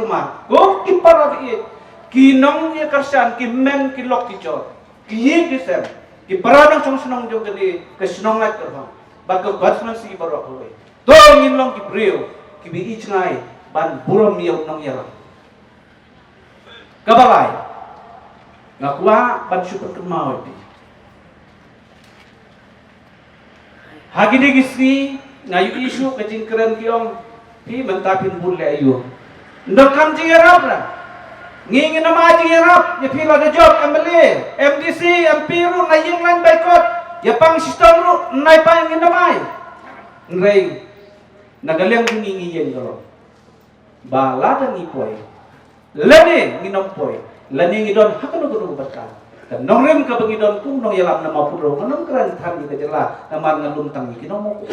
Sulaiman go ki parabi ki nong ye karsan ki men ki lok ki chot ki ye ki sem ki paradang song sunong jo gani ke sunong ngai kerha ba ko gasman si barok hoy to ngin long ki brio ki bi ich ngai ban buram miau nong yara kabalai ngakwa ban super kemau di hagini gisni ngayu isu kecing keren kiong pi mentapin bulle ayu ndokam jingerap na ngingin nama jingerap ya pi la job MLA MDC MP ru na yeng lan baikot ya pang sistem ru nai pa ngin namai ngrei nagaleng ngingi yeng garo bala dan ipoi lane nginom poi lane ngidon hakano kudu batka dan nongrem ka bangidon ku nong yalam nama puro nong kran tham ni kajela naman ngalum tangi kinomo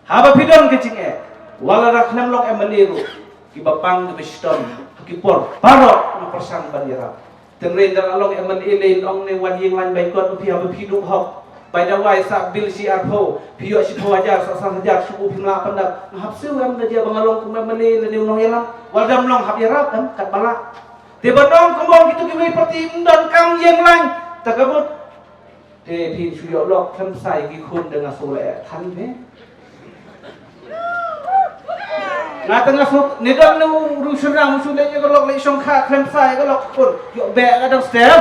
haba pidon kecing wala rakhnam lok MLA ru ki bapang ke biston ki por parok na persang bandira tenren dal along MLA lain ong ne wan yeng lan baikot pi haba piduk hok by the way sa bil si arpo piyo si ajar sa hajar subuh pimla pandak hapsu am da dia bangalong ku MLA le nong yalam wal dam long hab yarap kat bala tiba dong kembang gitu ki parti dan kam yeng lan takabut pin suyo lok tham sai ki khun dengan sole than me na tengah suk nidam nu rusuna musule ye golok le songkha tham sai golok pun yo be kadang step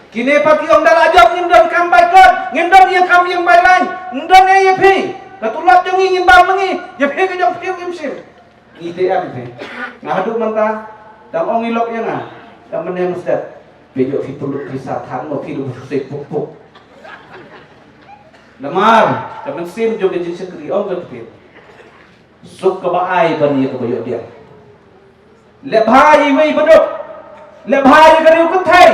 kini pati om dal ajab ngindon kam baikot ngindon yang kam yang bailan ngindon ye phi katulap jong ngin bal mengi ye phi ke jong phi imsim ITM phi ngadu manta dam ong ilok yang dam menem step bejo fi tulut bisa thang mo fi lu se puk puk lamar dam sim jo ge jin sekri ong ge phi suk ke baai bani ke boyo dia le bhai wei bodok le bhai ke riu kun thai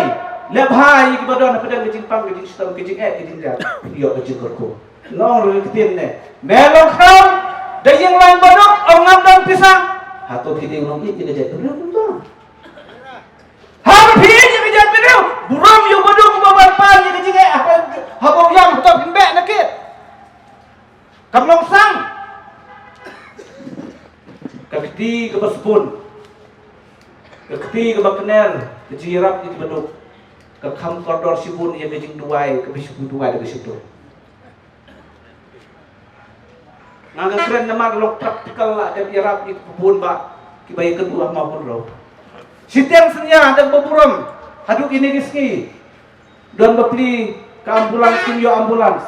le bhai ke bodon pedang ke jingpang ke jingstam ke jing ke jing dia yo ke jingkorko nong ru ke tin ne melong kham de yang lain bodok ong ngam dan pisang hato video nong it ke jat riu kun to ha phi ke jat riu buram yo bodok baban pan ke jing habong yang to pimbe nakit kamlong sang kakti ke baspun kakti ke baknel ke jirap ke beduk ke kham kordor sibun yang ke jing duai ke bisu duai ke situ ngaga keren nama lok praktikal la de jirap ke pun ba ki bayi kedua maupun ro sitiang senya dan beburam haduk ini giski don bepli ke ambulans kimio ambulans